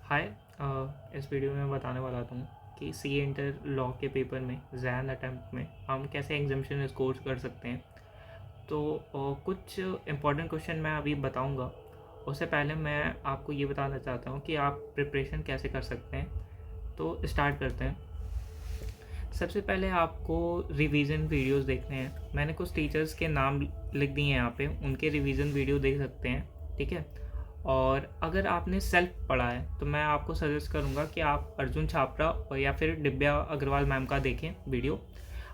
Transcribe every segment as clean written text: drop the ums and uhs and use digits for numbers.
हाय। इस वीडियो में मैं बताने वाला हूँ कि सी इंटर लॉ के पेपर में जैन अटैम्प्ट में हम कैसे एग्जामिशन स्कोर कर सकते हैं। तो कुछ इम्पोर्टेंट क्वेश्चन मैं अभी बताऊँगा। उससे पहले मैं आपको ये बताना चाहता हूँ कि आप प्रिपरेशन कैसे कर सकते हैं। तो स्टार्ट करते हैं। सबसे पहले आपको रिवीजन वीडियोस देखने हैं। मैंने कुछ टीचर्स के नाम लिख दिए हैं यहाँ पे, उनके रिवीजन वीडियो देख सकते हैं। ठीक है। और अगर आपने सेल्फ पढ़ा है तो मैं आपको सजेस्ट करूँगा कि आप अर्जुन छात्रा और या फिर दिव्या अग्रवाल मैम का देखें वीडियो।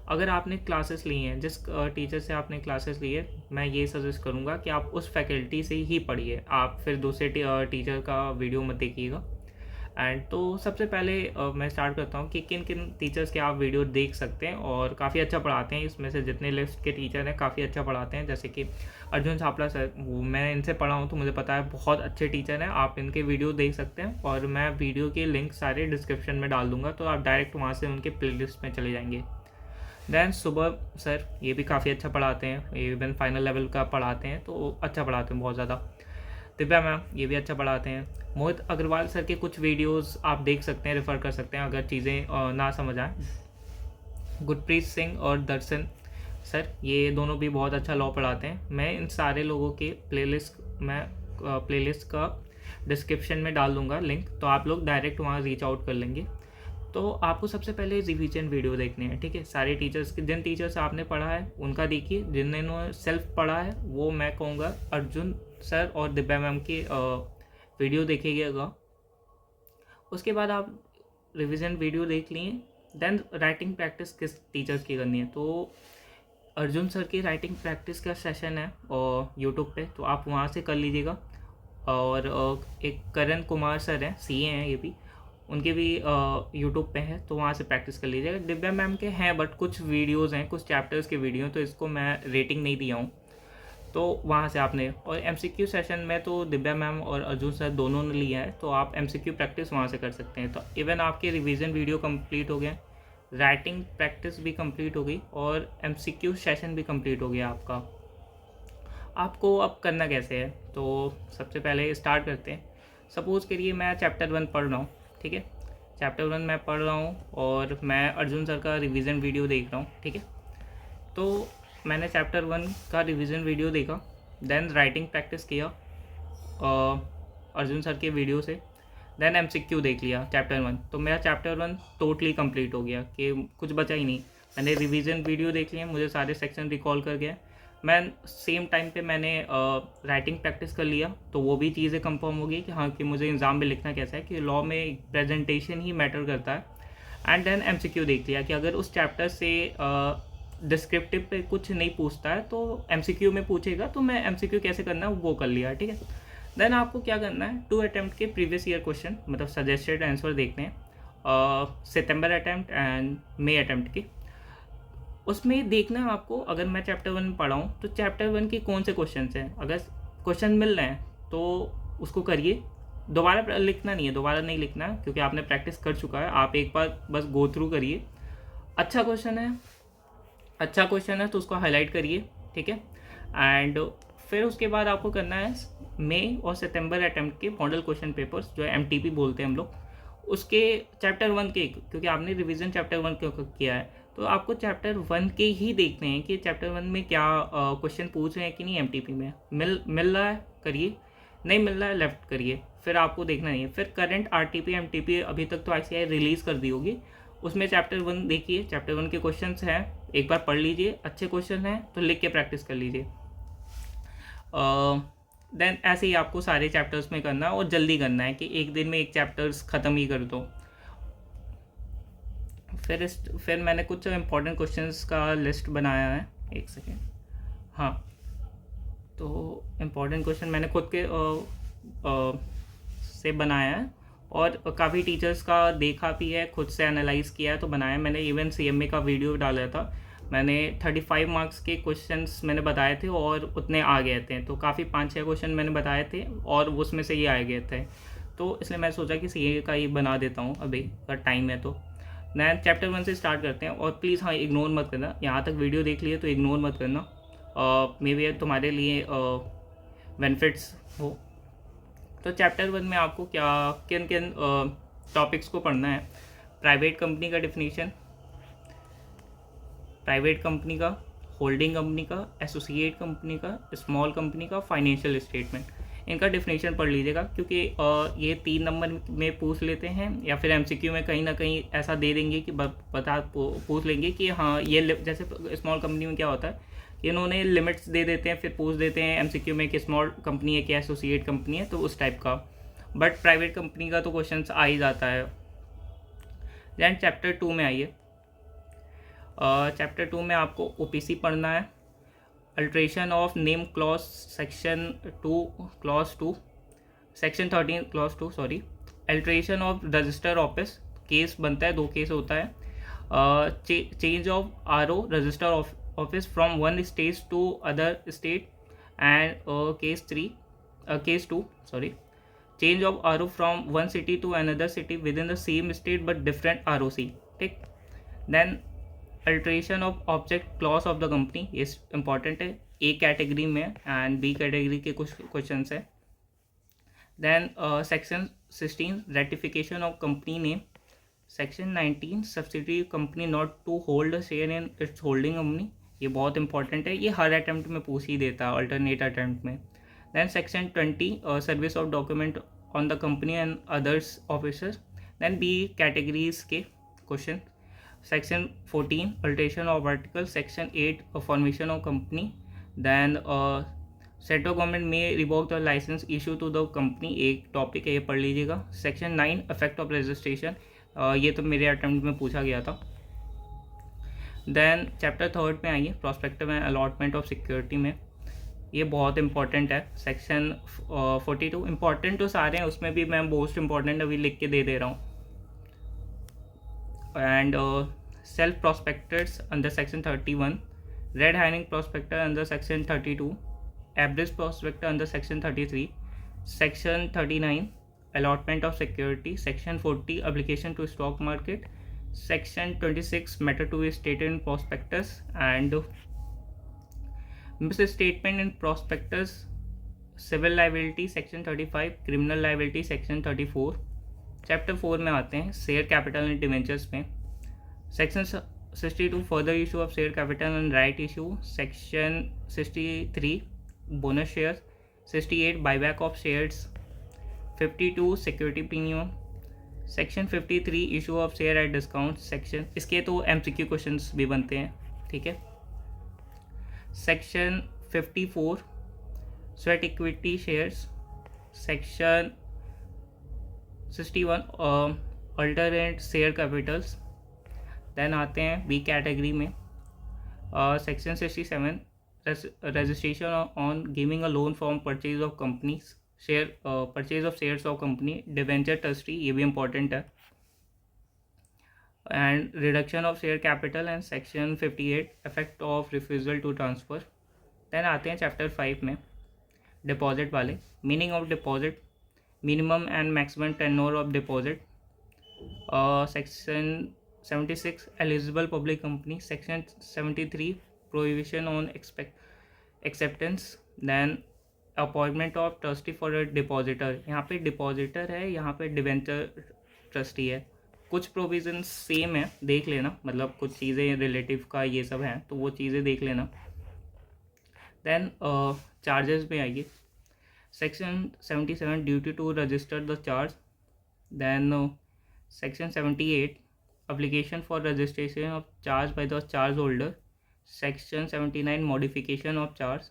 अगर आपने क्लासेस ली हैं, जिस टीचर से आपने क्लासेस ली है, मैं ये सजेस्ट करूँगा कि आप उस फैकल्टी से ही पढ़िए। आप फिर दूसरे टीचर का वीडियो मत देखिएगा। एंड तो सबसे पहले मैं स्टार्ट करता हूँ कि किन किन टीचर्स के आप वीडियो देख सकते हैं और काफ़ी अच्छा पढ़ाते हैं। इसमें से जितने लिस्ट के टीचर हैं काफ़ी अच्छा पढ़ाते हैं, जैसे कि अर्जुन छापला सर, वो मैं इनसे पढ़ा हूँ तो मुझे पता है बहुत अच्छे टीचर हैं। आप इनके वीडियो देख सकते हैं और मैं वीडियो के लिंक सारे डिस्क्रिप्शन में डाल दूँगा, तो आप डायरेक्ट वहाँ से उनके प्लेलिस्ट में चले जाएंगे। दैन सुबह सर, ये भी काफ़ी अच्छा पढ़ाते हैं, ये इवन फाइनल लेवल का पढ़ाते हैं, तो अच्छा पढ़ाते हैं बहुत ज़्यादा। दिव्या मैम, ये भी अच्छा पढ़ाते हैं। मोहित अग्रवाल सर के कुछ वीडियोस आप देख सकते हैं, रेफ़र कर सकते हैं अगर चीज़ें ना समझ आए। गुरप्रीत सिंह और दर्शन सर, ये दोनों भी बहुत अच्छा लॉ पढ़ाते हैं। मैं इन सारे लोगों के प्लेलिस्ट का डिस्क्रिप्शन में डाल दूंगा लिंक, तो आप लोग डायरेक्ट वहाँ रीच आउट कर लेंगे। तो आपको सबसे पहले रिवीजन वीडियो देखने हैं। ठीक है, सारे टीचर्स के, जिन टीचर्स आपने पढ़ा है उनका देखिए। जिन्होंने सेल्फ पढ़ा है वो मैं कहूँगा अर्जुन सर और दिव्या मैम की वीडियो देखिएगा। उसके बाद आप रिवीजन वीडियो देख लिए, देन राइटिंग प्रैक्टिस किस टीचर्स की करनी है। तो अर्जुन सर की राइटिंग प्रैक्टिस का सेशन है और यूट्यूब पे, तो आप वहाँ से कर लीजिएगा। और एक करण कुमार सर हैं, सीए हैं ये भी, उनके भी यूट्यूब पे है, तो वहाँ से प्रैक्टिस कर लीजिएगा। दिव्या मैम के हैं बट कुछ वीडियोज़ हैं, कुछ चैप्टर्स के वीडियो, तो इसको मैं रेटिंग नहीं दिया हूँ, तो वहाँ से आपने। और एमसीक्यू सेशन में तो दिव्या मैम और अर्जुन सर दोनों ने लिया है, तो आप एमसीक्यू प्रैक्टिस वहाँ से कर सकते हैं। तो इवन आपके रिवीजन वीडियो कंप्लीट हो गए, राइटिंग प्रैक्टिस भी कंप्लीट हो गई और एमसीक्यू सेशन भी कंप्लीट हो गया आपका। आपको अब करना कैसे है, तो सबसे पहले स्टार्ट करते हैं। सपोज़ करिए मैं चैप्टर 1 पढ़ रहा हूँ। ठीक है, चैप्टर 1 मैं पढ़ रहा हूँ और मैं अर्जुन सर का रिवीजन वीडियो देख रहा हूँ। ठीक है, तो मैंने चैप्टर 1 का रिवीजन वीडियो देखा, देन राइटिंग प्रैक्टिस किया अर्जुन सर के वीडियो से, देन एमसीक्यू देख लिया चैप्टर 1। तो मेरा चैप्टर 1 टोटली कंप्लीट हो गया कि कुछ बचा ही नहीं। मैंने रिवीजन वीडियो देख लिया, मुझे सारे सेक्शन रिकॉल कर गया। मैं सेम टाइम पे मैंने राइटिंग प्रैक्टिस कर लिया, तो वो भी चीज़ें कंफर्म हो गई कि हाँ, कि मुझे एग्ज़ाम में लिखना कैसा है, कि लॉ में प्रेजेंटेशन ही मैटर करता है। एंड देन एमसीक्यू देख लिया कि अगर उस चैप्टर से डिस्क्रिप्टिव पे कुछ नहीं पूछता है तो एमसीक्यू में पूछेगा, तो मैं एमसीक्यू कैसे करना है वो कर लिया। ठीक है, देन आपको क्या करना है, 2 अटैम्प्ट के प्रीवियस ईयर क्वेश्चन, मतलब सजेस्टेड आंसर देखने हैं, सितंबर अटैम्प्ट एंड मई अटैम्प्ट के। उसमें देखना है आपको, अगर मैं चैप्टर 1 पढ़ा हूँ तो चैप्टर 1 के कौन से क्वेश्चन हैं। अगर क्वेश्चन मिल रहे हैं तो उसको करिए, दोबारा लिखना नहीं है, दोबारा नहीं लिखना है, क्योंकि आपने प्रैक्टिस कर चुका है। आप एक बार बस गो थ्रू करिए। अच्छा क्वेश्चन है, अच्छा क्वेश्चन है तो उसको हाईलाइट करिए। ठीक है, एंड फिर उसके बाद आपको करना है मई और सितंबर अटैम्प्ट के मॉडल क्वेश्चन पेपर्स, जो एमटीपी बोलते हैं हम लोग, उसके चैप्टर 1 के, क्योंकि आपने रिवीजन चैप्टर 1 किया है, तो आपको चैप्टर 1 के ही देखने हैं कि चैप्टर 1 में क्या क्वेश्चन पूछ रहे हैं कि नहीं। एमटीपी में मिल रहा है करिए, नहीं मिल रहा है लेफ्ट करिए, फिर आपको देखना नहीं है। फिर करंट आरटीपी एमटीपी अभी तक तो आईसीएआई रिलीज़ कर दी होगी, उसमें चैप्टर 1 देखिए, चैप्टर 1 के क्वेश्चंस हैं, एक बार पढ़ लीजिए, अच्छे क्वेश्चन हैं तो लिख के प्रैक्टिस कर लीजिए। देन ऐसे ही आपको सारे चैप्टर्स में करना है और जल्दी करना है कि एक दिन में एक चैप्टर्स ख़त्म ही कर दो। फिर मैंने कुछ इंपॉर्टेंट क्वेश्चंस का लिस्ट बनाया है, एक सेकेंड। हाँ, तो इम्पॉर्टेंट क्वेश्चन मैंने खुद के से बनाया है और काफ़ी टीचर्स का देखा भी है, खुद से एनालाइज़ किया है तो बनाया। मैंने इवन सीएमए का वीडियो डाला था, मैंने 35 मार्क्स के क्वेश्चंस मैंने बताए थे और उतने आ गए थे, तो काफ़ी 5-6 क्वेश्चन मैंने बताए थे और उसमें से ये आ गए थे, तो इसलिए मैं सोचा कि सीए का ही बना देता हूँ अभी, अगर टाइम है तो। नया चैप्टर 1 से स्टार्ट करते हैं। और प्लीज़ हाँ, इग्नोर मत करना, यहाँ तक वीडियो देख लिए तो इग्नोर मत करना, मे बी तुम्हारे लिए बेनिफिट्स हो। तो चैप्टर 1 में आपको क्या किन किन टॉपिक्स को पढ़ना है। प्राइवेट कंपनी का डिफिनीशन, प्राइवेट कंपनी का, होल्डिंग कंपनी का, एसोसिएट कंपनी का, स्मॉल कंपनी का, फाइनेंशियल स्टेटमेंट, इनका डिफिनीशन पढ़ लीजिएगा, क्योंकि ये 3 नंबर में पूछ लेते हैं या फिर एमसीक्यू में कहीं ना कहीं ऐसा दे देंगे कि पूछ लेंगे कि हाँ ये, जैसे स्मॉल कंपनी में क्या होता है, इन्होंने लिमिट्स दे देते हैं, फिर पूछ देते हैं एमसीक्यू में कि स्मॉल कंपनी है क्या एसोसिएट कंपनी है, तो उस टाइप का। बट प्राइवेट कंपनी का तो क्वेश्चन आ ही जाता है। दैन चैप्टर 2 में आइए। चैप्टर 2 में आपको ओपीसी पढ़ना है, alteration of name clause section 2 clause 2, section 13 clause 2 sorry, alteration of register office, case बनता है, 2 केस होता है, change of RO register office from one state to other state, and case 2 sorry, change of RO from one city to another city within the same state but different ROC, ठीक। Then alteration of object clause of the company, ये important है, A category में and B category के कुछ question है। Then section 16 ratification of company name, section 19 subsidiary company not to hold share in its holding company, ये बहुत important है, ये हर अटैम्प्ट में पूछ ही देता है, अल्टरनेट अटैम्प्ट में। Then section 20 service of document on the company and others officers, then B categories के question. Section 14 alteration of article, Section 8 formation of company, then central government में revoke the license issue to the company, एक topic है, ये पढ़ लीजिएगा। Section 9 effect of registration, ये तो मेरे अटेम्प्ट में पूछा गया था। देन चैप्टर 3 में आइए, prospective and allotment of security में, ये बहुत इंपॉर्टेंट है। सेक्शन 42 इंपॉर्टेंट तो सारे हैं, उसमें भी मैं मोस्ट इंपॉर्टेंट अभी लिख के दे रहा हूँ। And self prospectors under section 31, red herring prospector under section 32, average prospector under section 33, section 39 allotment of security, section 40 application to stock market, section 26 matter to be stated in prospectus and misstatement in prospectus, civil liability section 35, criminal liability section 34। Chapter 4 में आते हैं, share capital and debentures में, section 62 further issue of share capital and right issue, section 63 bonus share, 68 buyback of shares, 52 security premium, section 53 issue of share at discount section, इसके तो MCQ questions भी बनते हैं, ठीक है। Section 54 sweat equity shares, section 61 alternate share capitals. Then आते हैं B category में, section 67 registration on giving a loan form purchase of companies, share purchase of shares of company, debenture trustee, ये भी इंपॉर्टेंट है, and reduction of share capital, and section 58 effect of refusal to transfer. Then आते हैं chapter 5 में, deposit वाले, meaning of deposit, minimum and maximum tenure of deposit, section 76 eligible public company, section 73 prohibition on acceptance, then appointment of trustee for a depositor, यहाँ पे depositor है, यहाँ पे debenture trustee है, कुछ प्रोविजन सेम है, देख लेना, मतलब कुछ चीज़ें रिलेटिव का ये सब हैं, तो वो चीज़ें देख लेना। देन चार्जेस में आइए, Section 77 duty to register the charge, then Section 78 application for registration of charge by the charge holder, Section 79 modification of charge,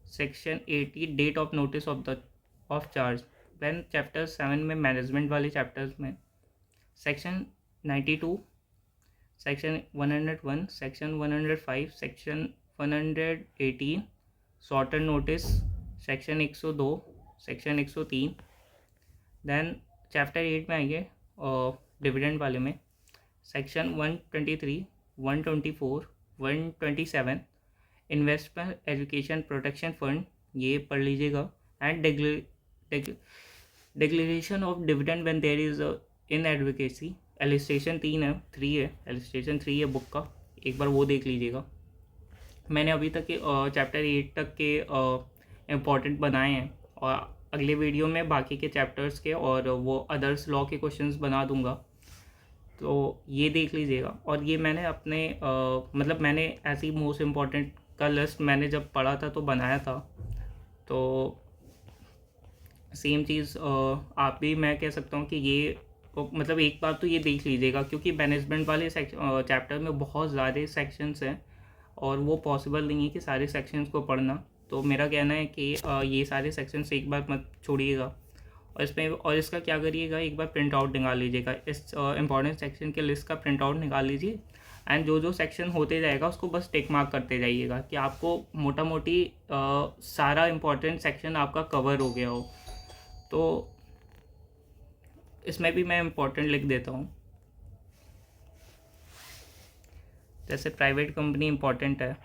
Section 80 date of notice of charge। then Chapter 7 में management वाले chapters में Section 92, Section 101, Section 105, Section 118 shorter notice, section 102, section 103। Then chapter 8 में आइए dividend वाले में, section 123, 124, 127 investment education protection fund, ये पढ़ लीजिएगा, and declaration of dividend when there is inadequacy, illustration 3 है बुक का, एक बार वो देख लीजिएगा। मैंने अभी तक के चैप्टर 8 तक के इम्पॉर्टेंट बनाए हैं, और अगले वीडियो में बाकी के चैप्टर्स के और वो अदर्स लॉ के क्वेश्चंस बना दूंगा, तो ये देख लीजिएगा। और ये मैंने अपने मतलब मैंने ऐसी मोस्ट इम्पॉर्टेंट का लिस्ट मैंने जब पढ़ा था तो बनाया था, तो सेम चीज़ आप भी मैं कह सकता हूँ कि ये मतलब एक बार तो ये देख लीजिएगा, क्योंकि मैनेजमेंट वाले चैप्टर में बहुत ज़्यादा सेक्शंस हैं और वो पॉसिबल नहीं है कि सारे सेक्शंस को पढ़ना। तो मेरा कहना है कि ये सारे सेक्शंस एक बार मत छोड़िएगा, और इसमें और इसका क्या करिएगा, एक बार प्रिंट आउट निकाल लीजिएगा, इस इंपॉर्टेंट सेक्शन के लिस्ट का प्रिंट आउट निकाल लीजिए। एंड जो जो सेक्शन होते जाएगा उसको बस टिक मार्क करते जाइएगा कि आपको मोटा मोटी सारा इम्पॉर्टेंट सेक्शन आपका कवर हो गया हो। तो इसमें भी मैं इम्पोर्टेंट लिख देता हूँ, जैसे प्राइवेट कंपनी इम्पोर्टेंट है,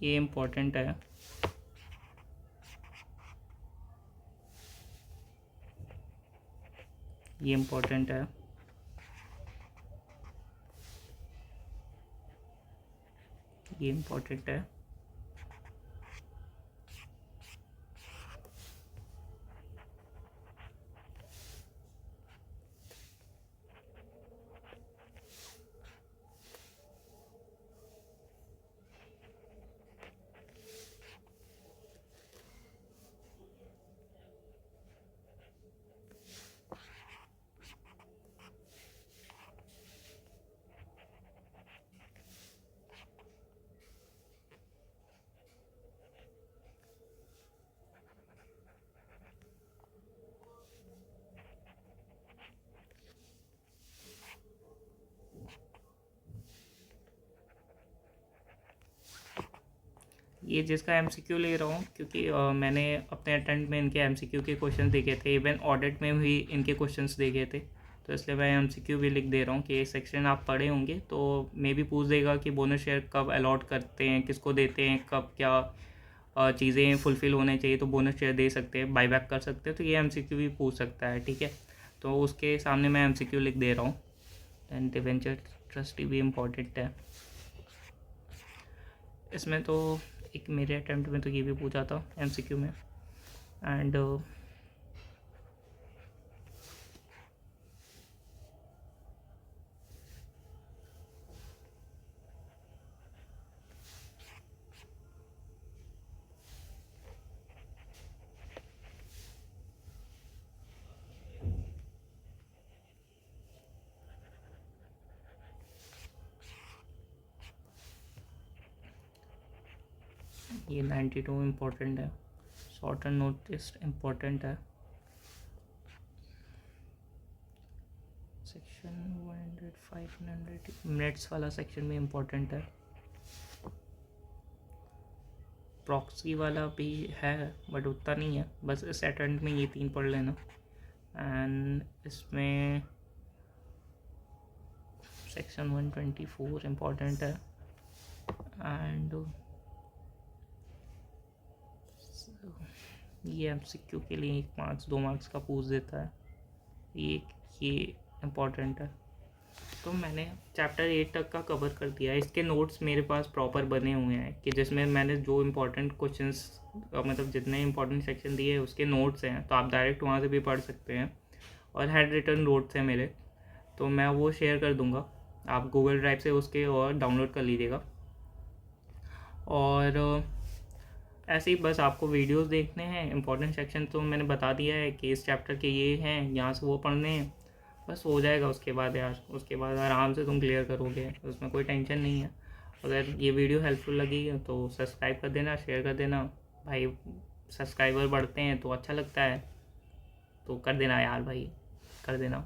ये इम्पोर्टेंट है, ये इम्पोर्टेंट है, ये इम्पोर्टेंट है, ये जिसका एमसीक्यू ले रहा हूँ, क्योंकि मैंने अपने अटेम्प्ट में इनके एमसीक्यू के क्वेश्चन देखे थे, इवन ऑडिट में भी इनके क्वेश्चंस देखे थे, तो इसलिए मैं एमसीक्यू भी लिख दे रहा हूँ कि ये सेक्शन आप पढ़े होंगे, तो मे भी पूछ देगा कि बोनस शेयर कब अलॉट करते हैं, किसको देते हैं, कब क्या चीज़ें फुलफ़िल होने चाहिए तो बोनस शेयर दे सकते हैं, बाईबैक कर सकते हैं, तो ये एमसीक्यू भी पूछ सकता है, ठीक है। तो उसके सामने मैं एमसीक्यू लिख दे रहा हूँ। एंड डिवेंचर ट्रस्टी भी इम्पॉर्टेंट है इसमें, तो एक मेरे अटेम्प्ट में तो ये भी पूछा था एमसीक्यू में। एंड ये 92 इम्पोर्टेंट है, शॉर्ट एंड नोटिस इम्पोर्टेंट है, सेक्शन 100 500 मिनट्स वाला सेक्शन भी इम्पोर्टेंट है, प्रॉक्सी वाला भी है बट उतना नहीं है, बस इस अटेम्प्ट में ये 3 पढ़ लेना। एंड इसमें सेक्शन 124 इम्पोर्टेंट है। एंड ये एमसीक्यू के लिए 1 मार्क्स 2 मार्क्स का पूछ देता है, ये इम्पोर्टेंट है। तो मैंने चैप्टर 8 तक का कवर कर दिया है। इसके नोट्स मेरे पास प्रॉपर बने हुए हैं कि जिसमें मैंने जो इम्पोर्टेंट क्वेश्चंस मतलब जितने इम्पोर्टेंट सेक्शन दिए हैं उसके नोट्स हैं, तो आप डायरेक्ट वहाँ से भी पढ़ सकते हैं। और हैंड रिटन नोट्स हैं मेरे, तो मैं वो शेयर कर दूँगा, आप गूगल ड्राइव से उसके और डाउनलोड कर लीजिएगा। और ऐसे ही बस आपको वीडियोस देखने हैं, इंपॉर्टेंट सेक्शन तो मैंने बता दिया है कि इस चैप्टर के ये हैं, यहाँ से वो पढ़ने हैं, बस हो जाएगा। उसके बाद यार उसके बाद आराम से तुम क्लियर करोगे, उसमें कोई टेंशन नहीं है। अगर ये वीडियो हेल्पफुल लगी तो सब्सक्राइब कर देना, शेयर कर देना भाई, सब्सक्राइबर बढ़ते हैं तो अच्छा लगता है, तो कर देना यार भाई, कर देना।